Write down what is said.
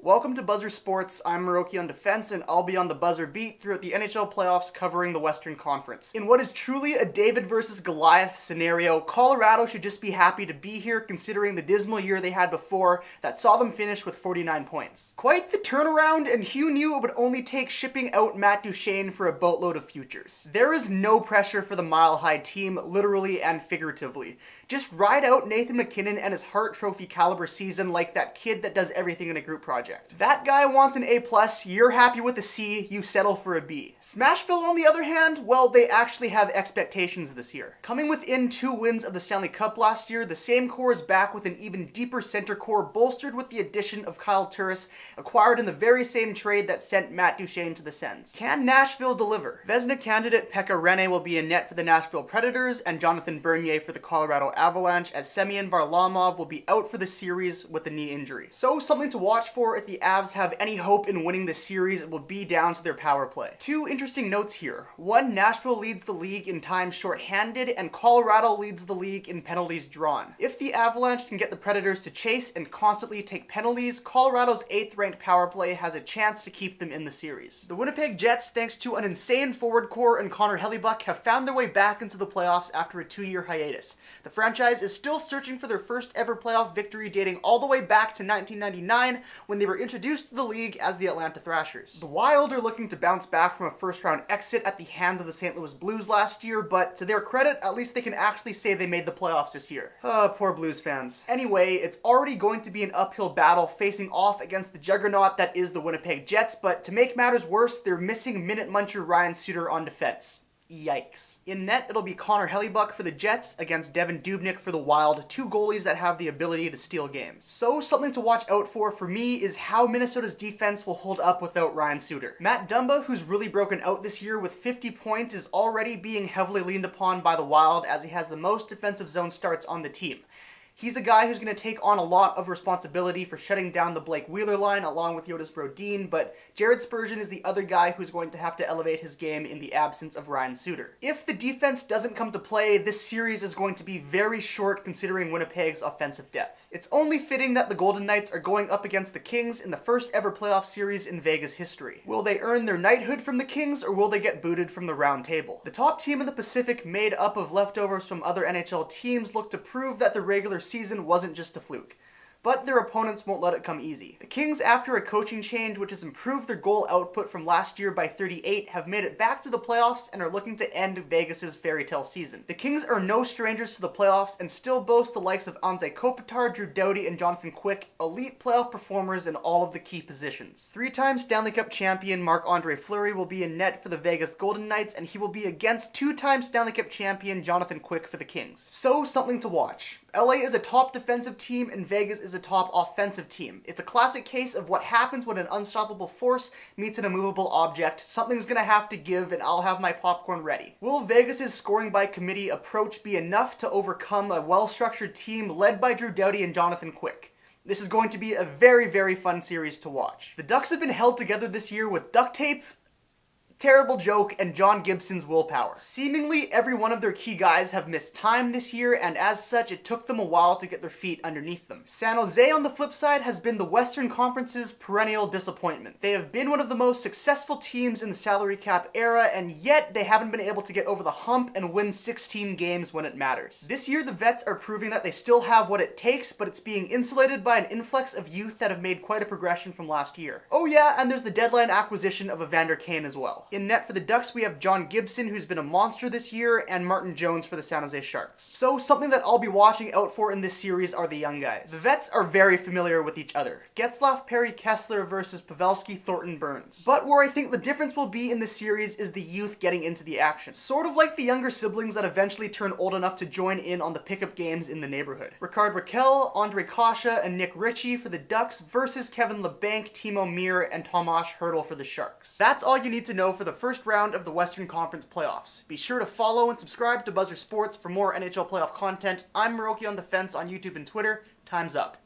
Welcome to Buzzer Sports. I'm Moroki on defense, and I'll be on the buzzer beat throughout the NHL playoffs covering the Western Conference. In what is truly a David versus Goliath scenario, Colorado should just be happy to be here considering the dismal year they had before that saw them finish with 49 points. Quite the turnaround, and who knew it would only take shipping out Matt Duchene for a boatload of futures. There is no pressure for the Mile High team, literally and figuratively. Just ride out Nathan MacKinnon and his Hart Trophy caliber season like that kid that does everything in a group project. That guy wants an A+, you're happy with a C, you settle for a B. Smashville, on the other hand, well, they actually have expectations this year. Coming within 2 wins of the Stanley Cup last year, the same core is back with an even deeper center core bolstered with the addition of Kyle Turris, acquired in the very same trade that sent Matt Duchene to the Sens. Can Nashville deliver? Vezina candidate Pekka Rinne will be in net for the Nashville Predators, and Jonathan Bernier for the Colorado Avalanche, as Semyon Varlamov will be out for the series with a knee injury. So something to watch for if the Avs have any hope in winning the series, it will be down to their power play. 2 interesting notes here. 1, Nashville leads the league in time shorthanded, and Colorado leads the league in penalties drawn. If the Avalanche can get the Predators to chase and constantly take penalties, Colorado's 8th ranked power play has a chance to keep them in the series. The Winnipeg Jets, thanks to an insane forward core and Connor Hellebuyck, have found their way back into the playoffs after a 2-year hiatus. The franchise is still searching for their first ever playoff victory, dating all the way back to 1999 when they were introduced to the league as the Atlanta Thrashers. The Wild are looking to bounce back from a first-round exit at the hands of the St. Louis Blues last year, but to their credit, at least they can actually say they made the playoffs this year. Poor Blues fans. Anyway, it's already going to be an uphill battle facing off against the juggernaut that is the Winnipeg Jets, but to make matters worse, they're missing minute muncher Ryan Suter on defense. Yikes. In net, it'll be Connor Hellebuyck for the Jets against Devin Dubnyk for the Wild, 2 goalies that have the ability to steal games. So something to watch out for me is how Minnesota's defense will hold up without Ryan Suter. Matt Dumba, who's really broken out this year with 50 points, is already being heavily leaned upon by the Wild as he has the most defensive zone starts on the team. He's a guy who's going to take on a lot of responsibility for shutting down the Blake Wheeler line along with Jonas Brodin, but Jared Spurgeon is the other guy who's going to have to elevate his game in the absence of Ryan Suter. If the defense doesn't come to play, this series is going to be very short considering Winnipeg's offensive depth. It's only fitting that the Golden Knights are going up against the Kings in the first ever playoff series in Vegas history. Will they earn their knighthood from the Kings, or will they get booted from the round table? The top team in the Pacific, made up of leftovers from other NHL teams, look to prove that the regular season wasn't just a fluke. But their opponents won't let it come easy. The Kings, after a coaching change which has improved their goal output from last year by 38, have made it back to the playoffs and are looking to end Vegas' fairy tale season. The Kings are no strangers to the playoffs and still boast the likes of Anze Kopitar, Drew Doughty, and Jonathan Quick, elite playoff performers in all of the key positions. 3-time Stanley Cup champion Marc-Andre Fleury will be in net for the Vegas Golden Knights, and he will be against 2-time Stanley Cup champion Jonathan Quick for the Kings. So something to watch. LA is a top defensive team and Vegas is a top offensive team. It's a classic case of what happens when an unstoppable force meets an immovable object. Something's gonna have to give and I'll have my popcorn ready. Will Vegas' scoring by committee approach be enough to overcome a well-structured team led by Drew Doughty and Jonathan Quick? This is going to be a very, very fun series to watch. The Ducks have been held together this year with duct tape, terrible joke, and John Gibson's willpower. Seemingly every one of their key guys have missed time this year, and as such it took them a while to get their feet underneath them. San Jose, on the flip side, has been the Western Conference's perennial disappointment. They have been one of the most successful teams in the salary cap era, and yet they haven't been able to get over the hump and win 16 games when it matters. This year the Vets are proving that they still have what it takes, but it's being insulated by an influx of youth that have made quite a progression from last year. Oh yeah, and there's the deadline acquisition of Evander Kane as well. In net for the Ducks, we have John Gibson, who's been a monster this year, and Martin Jones for the San Jose Sharks. So something that I'll be watching out for in this series are the young guys. The Vets are very familiar with each other. Getzlaf, Perry, Kessler versus Pavelski, Thornton, Burns. But where I think the difference will be in this series is the youth getting into the action. Sort of like the younger siblings that eventually turn old enough to join in on the pickup games in the neighborhood. Ricard Raquel, Andre Kasha, and Nick Ritchie for the Ducks versus Kevin Labanc, Timo Meir, and Tomas Hertl for the Sharks. That's all you need to know for the first round of the Western Conference playoffs. Be sure to follow and subscribe to Buzzer Sports for more NHL playoff content. I'm Moroki on defense on YouTube and Twitter. Time's up.